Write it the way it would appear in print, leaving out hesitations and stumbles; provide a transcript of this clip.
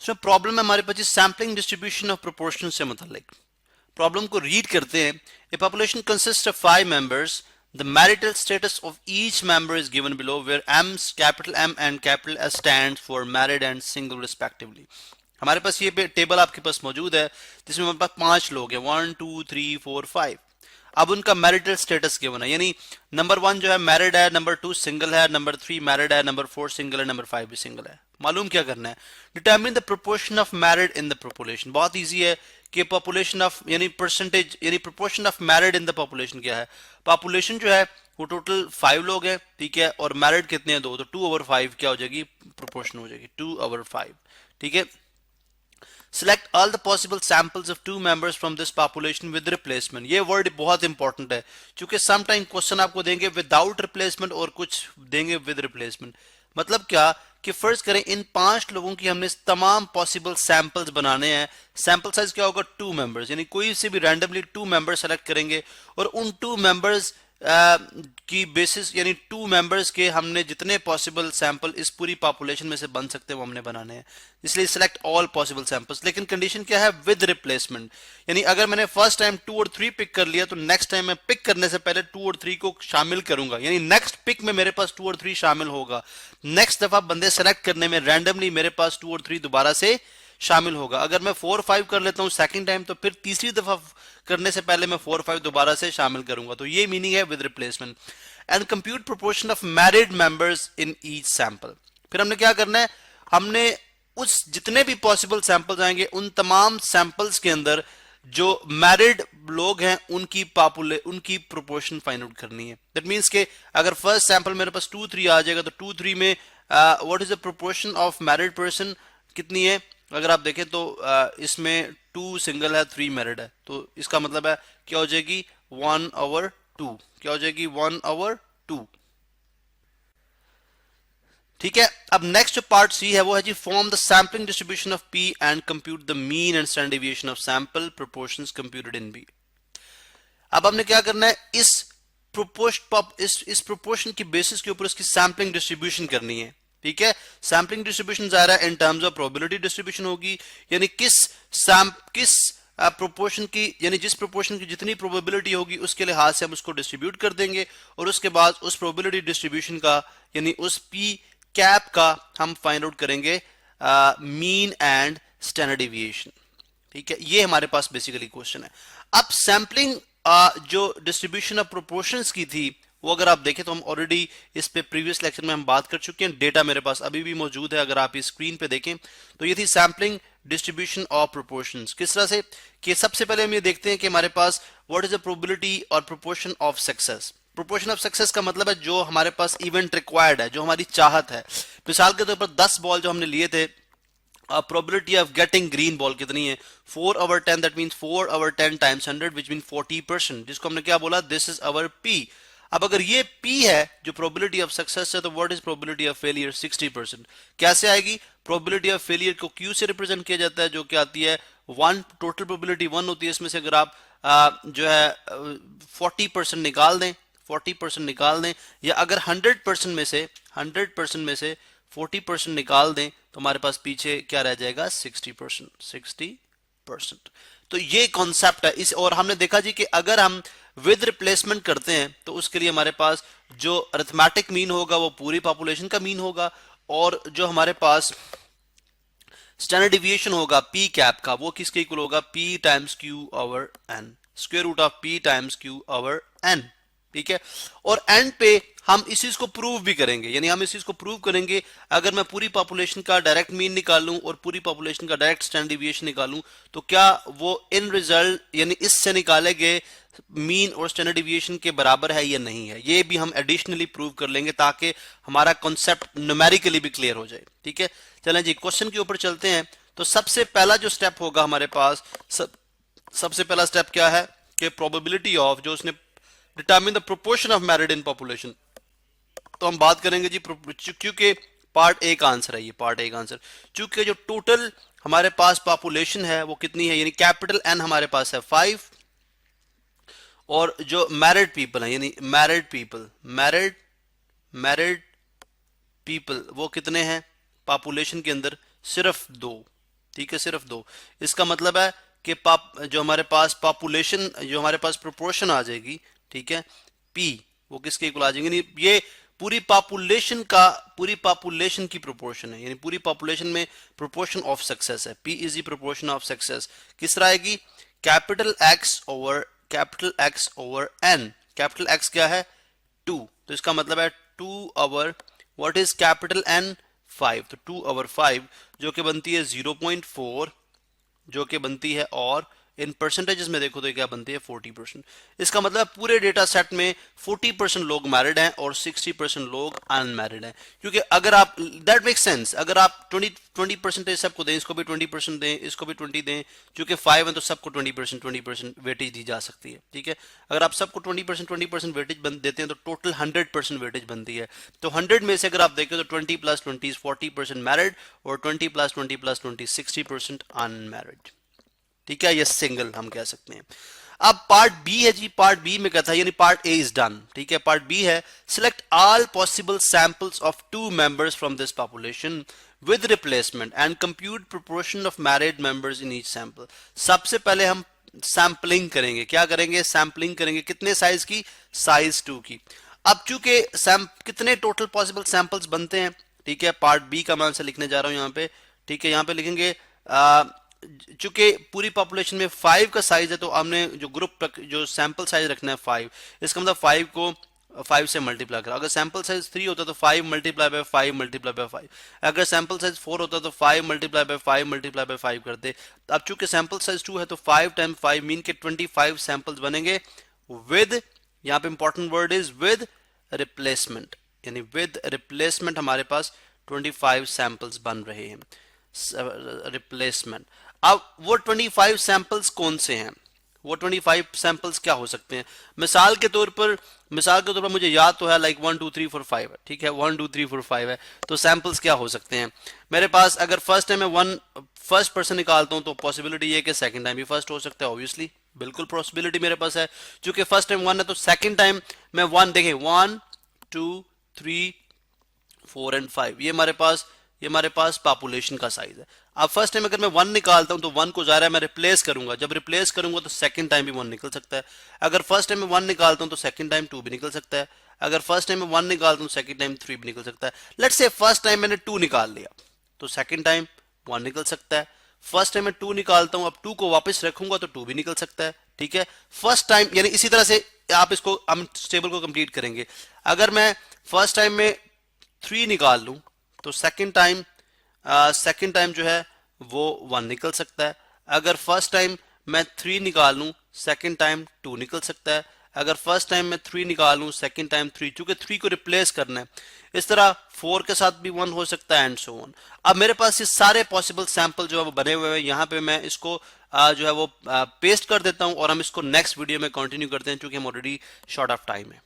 उसमें प्रॉब्लम है हमारे पास सैम्पलिंग डिस्ट्रीब्यूशन ऑफ प्रोपोर्शन से मतलब प्रॉब्लम को रीड करते हैं। A population consist of 5 members, the marital status of each member is given below where M capital M and capital S stands for married and single respectively. हमारे पास ये table आपके पास मौजूद है जिसमें हमारे पास 5 लोग हैं, 1 2 3 4 5। अब उनका मैरिटल स्टेटस गिवन है, यानी नंबर 1 जो है मैरिड है, नंबर 2 सिंगल है, नंबर 3 मैरिड है, नंबर 4 सिंगल है, नंबर 5 भी सिंगल है। मालूम क्या करना है, determine the proportion of married in the population. बहुत इजी है कि पॉपुलेशन ऑफ यानी परसेंटेज यानी proportion of married in the population क्या है। पॉपुलेशन जो है वो टोटल 5 लोग हैं, ठीक है, और मैरिड कितने हैं 2, तो 2/5 क्या हो जाएगी, प्रोपोर्शन हो जाएगी 2/5, ठीक है। Select all the possible samples of 2 members from this population with replacement। ये वर्ड बहुत इंपॉर्टेंट है क्योंकि सम टाइम क्वेश्चन आपको देंगे विदाउट रिप्लेसमेंट और कुछ देंगे विद रिप्लेसमेंट। मतलब क्या कि फर्ज करें इन 5 लोगों की हमने तमाम पॉसिबल सैंपल्स बनाने हैं। सैंपल साइज क्या होगा, 2 मेंबर्स, यानी कोई से भी रैंडमली 2 मेंबर्स सेलेक्ट करेंगे और उन 2 मेंबर्स की बेसिस यानी 2 मेंबर्स के हमने जितने पॉसिबल सैंपल इस पूरी पॉपुलेशन में से बन सकते हैं वो हमने बनाने हैं, इसलिए सिलेक्ट ऑल पॉसिबल सैंपल्स। लेकिन कंडीशन क्या है, विद रिप्लेसमेंट, यानी अगर मैंने फर्स्ट टाइम 2 और 3 पिक कर लिया तो नेक्स्ट टाइम मैं पिक करने से पहले 2 और 3 को शामिल करूंगा, यानी नेक्स्ट पिक में मेरे पास 2 और 3 शामिल होगा। नेक्स्ट दफा बंदे सेलेक्ट करने में रैंडमली मेरे पास 2 और 3 दोबारा से शामिल होगा। अगर मैं 4 5 कर लेता हूं सेकंड टाइम तो फिर तीसरी दफा करने से पहले मैं 4 5 दोबारा से शामिल करूंगा। तो ये मीनिंग है with replacement. And compute proportion of married members in each sample. फिर हमने क्या करना है, हमने उस जितने भी पॉसिबल सैंपल्स आएंगे उन तमाम सैंपल्स के अंदर जो मैरिड लोग हैं उनकी प्रोपोर्शन फाइंड आउट करनी है। दैट मींस के अगर फर्स्ट सैंपल मेरे पास 2 3 आ जाएगा तो 2 3 में what is the proportion of married person कितनी है। अगर आप देखें तो इसमें 2 सिंगल है, 3 मैरिड है, तो इसका मतलब है क्या हो जाएगी 1/2, क्या हो जाएगी 1/2, ठीक है। अब नेक्स्ट जो पार्ट सी है वो है जी form the sampling distribution of p and compute the mean and standard deviation of sample proportions computed in B. अब हमने क्या करना है, इस प्रोपोर्शन की बेसिस के ऊपर उसकी सैम्पलिंग डिस्ट्रीब्यूशन करनी है, ठीक है। सैम्पलिंग डिस्ट्रीब्यूशन जा रहा है in terms of probability distribution होगी, यानी किस प्रोपोर्शन की यानी जिस प्रोपोर्शन की जितनी प्रोबेबिलिटी होगी उसके लिहाज से हम उसको डिस्ट्रीब्यूट कर देंगे और उसके बाद उस प्रोबेबिलिटी डिस्ट्रीब्यूशन का यानी उस पी कैप का हम फाइंड आउट करेंगे मीन एंड स्टैंडर्ड डेविएशन, ठीक है। ये हमारे पास बेसिकली क्वेश्चन है। अब सैम्पलिंग जो डिस्ट्रीब्यूशन ऑफ प्रोपोर्शंस की थी वो अगर आप देखें तो हम ऑलरेडी इस पे प्रीवियस लेक्चर में हम बात कर चुके हैं, डेटा मेरे पास अभी भी मौजूद है। अगर आप इस स्क्रीन पे देखें तो ये थी सैम्पलिंग डिस्ट्रीब्यूशन ऑफ प्रोपोर्शंस। किस तरह से कि सबसे पहले हम ये देखते हैं कि हमारे पास व्हाट इज द प्रोबेबिलिटी और proportion of success. Proportion of success का मतलब है जो हमारे पास इवेंट रिक्वायर्ड है, जो हमारी चाहत है। मिसाल के तौर पर 10 बॉल जो हमने लिए थे, probability of getting green ball कितनी है 4/10, that means 4/10 times 100 which means 40%, जिसको हमने क्या बोला, this is our P। अब अगर ये P है जो probability of success है तो what is probability of failure 60%। कैसे आएगी, probability of failure को Q से रिप्रेजेंट किया जाता है जो क्या आती है 1, टोटल probability 1 होती है, इसमें से अगर आप जो है 40% निकाल दें 40% निकाल दें या अगर 100% में से 40% निकाल दें तो हमारे पास पीछे क्या रह जाएगा 60%। तो ये कॉन्सेप्ट है इस, और हमने देखा जी कि अगर हम विद रिप्लेसमेंट करते हैं तो उसके लिए हमारे पास जो अरिथमेटिक मीन होगा वो पूरी पॉपुलेशन का मीन होगा और जो हमारे पास स्टैंडर्ड डिविएशन होगा पी कैप का वो किसके इक्वल होगा P times Q over N, square root of P times Q over N, ठीक है। और एंड पे हम इस चीज को प्रूव भी करेंगे, यानी हम इस चीज को प्रूव करेंगे अगर मैं पूरी पॉपुलेशन का डायरेक्ट मीन निकालूं और पूरी पॉपुलेशन का डायरेक्ट स्टैंडर्ड डिविएशन निकालूं तो क्या वो इन रिजल्ट यानी इससे निकाले गए मीन और स्टैंडर्ड डिविएशन के बराबर है या नहीं है, ये भी हम एडिशनली प्रूव कर लेंगे ताकि हमारा कॉन्सेप्ट न्यूमेरिकली भी क्लियर हो जाए, ठीक है। चलें जी क्वेश्चन के ऊपर चलते हैं। तो सबसे पहला जो स्टेप होगा हमारे पास सबसे पहला स्टेप क्या है कि प्रोबेबिलिटी ऑफ जो उसने determine the proportion of married in population. तो हम बात करेंगे जी क्योंकि पार्ट ए का आंसर है, ये पार्ट ए का आंसर, क्योंकि जो टोटल हमारे पास पॉपुलेशन है वो कितनी है यानी कैपिटल एन हमारे पास है 5 और जो मैरिड पीपल है यानी मैरिड पीपल वो कितने हैं पॉपुलेशन के अंदर सिर्फ 2, ठीक है, सिर्फ 2। इसका मतलब है कि जो हमारे पास पॉपुलेशन, जो हमारे पास प्रोपोर्शन आ जाएगी, ठीक है, P, वो किसके इक्वल आ जाएंगे, नहीं ये पूरी पॉपुलेशन की प्रोपोर्शन है, यानी पूरी पॉपुलेशन में प्रोपोर्शन ऑफ सक्सेस है। P is the proportion of success. किस तरह आएगी, capital X over N। Capital X क्या है, 2, तो इसका मतलब है 2/, व्हाट इज कैपिटल N, 5, तो 2/5 जो कि बनती है 0.4, जो कि बनती है, और इन परसेंटेजेस में देखो तो ये क्या बनती है, 40%। इसका मतलब पूरे डेटा सेट में 40% लोग मैरिड हैं और 60% लोग अनमैरिड हैं। क्योंकि अगर आप, दैट मेक सेंस, अगर आप 20% सबको दें, इसको भी 20% दें, इसको भी 20 दें, क्योंकि 5 है तो सबको 20% वेटेज दी जा सकती है। ठीक है, अगर आप सबको 20% वेटेज देते हैं तो टोटल 100% वेटेज बनती है। तो 100 में से अगर आप देखें तो 20 + 20 40% मैरिड, और 20 + 20 + 20 60% अनमैरिड। ठीक है, ये सिंगल हम कह सकते हैं। अब पार्ट बी है जी, पार्ट बी में क्या था, यानी पार्ट ए इज डन। ठीक है, पार्ट बी है, select all possible samples of 2 members from this population with replacement and compute proportion of married members in each sample. सबसे पहले हम सैंपलिंग करेंगे, क्या करेंगे, सैंपलिंग करेंगे, कितने साइज की, साइज 2 की। अब चूंकि कितने टोटल पॉसिबल सैंपल्स बनते हैं, ठीक है, पार्ट बी का मैं आंसर लिखने जा रहा हूं यहां पे। ठीक है, यहां पे लिखेंगे चूंकि पूरी पॉपुलेशन में 5 का साइज है, तो हमने जो ग्रुप जो सैंपल साइज रखना है 5, इसका मतलब 5 को 5 से मल्टीप्लाई करा। अगर सैंपल साइज 3 होता तो 5 × 5 × 5। अगर सैंपल साइज 4 होता तो 5 × 5 × 5 करते। अब चूंकि सैंपल साइज 2 है तो 5 × 5 मीन के 25 सैंपल्स बनेंगे विद, यहाँ पे important word is with replacement, यानी विद रिप्लेसमेंट हमारे पास 25 सैंपल्स बन रहे हैं, रिप्लेसमेंट। अब वो 25 सैंपल्स कौन से हैं, वो 25 सैंपल्स क्या हो सकते हैं। मिसाल के तौर पर मुझे याद तो है लाइक 1 2 3 4 5 है। ठीक है, 1 2 3 4 5 है, तो सैंपल्स क्या हो सकते हैं मेरे पास। अगर फर्स्ट टाइम मैं फर्स्ट पर्सन निकालता हूं तो पॉसिबिलिटी ये कि सेकंड टाइम भी फर्स्ट हो सकता है, ऑब्वियसली बिल्कुल पॉसिबिलिटी मेरे पास है। क्योंकि फर्स्ट टाइम 1 है तो सेकंड टाइम मैं 1, देखें 1 2 3 4 एंड 5, ये हमारे पास पॉपुलेशन का साइज है। अब फर्स्ट टाइम अगर मैं 1 निकालता हूं तो 1 को ज़ाहिर है मैं रिप्लेस करूंगा, जब रिप्लेस करूंगा तो सेकंड टाइम भी 1 निकल सकता है। अगर फर्स्ट टाइम में 1 निकालता हूं तो सेकंड टाइम 2 भी निकल सकता है। अगर फर्स्ट टाइम में 1 निकालता हूं सेकंड टाइम 3 भी निकल सकता है। लेट्स से फर्स्ट टाइम मैंने 2 निकाल लिया तो सेकंड टाइम 1 निकल सकता है। फर्स्ट टाइम मैं 2 निकालता हूं, अब 2 को वापस रखूंगा तो 2 भी निकल सकता है। ठीक है, फर्स्ट टाइम, यानी इसी तरह से आप इसको, हम टेबल को कंप्लीट करेंगे। अगर मैं फर्स्ट टाइम में 3 निकाल लूं तो सेकंड टाइम जो है वो 1 निकल सकता है। अगर फर्स्ट टाइम मैं 3 निकाल लूं सेकंड टाइम 2 निकल सकता है। अगर फर्स्ट टाइम मैं 3 निकाल लूं सेकंड टाइम 3, क्योंकि 3 को रिप्लेस करना है। इस तरह 4 के साथ भी 1 हो सकता है एंड सो ऑन। अब मेरे पास ये सारे पॉसिबल सैंपल जो है वो बने हुए हैं, यहाँ पे मैं इसको जो है वो पेस्ट कर देता हूं और हम इसको नेक्स्ट वीडियो में कंटिन्यू करते हैं, क्योंकि हम ऑलरेडी शॉर्ट ऑफ टाइम है।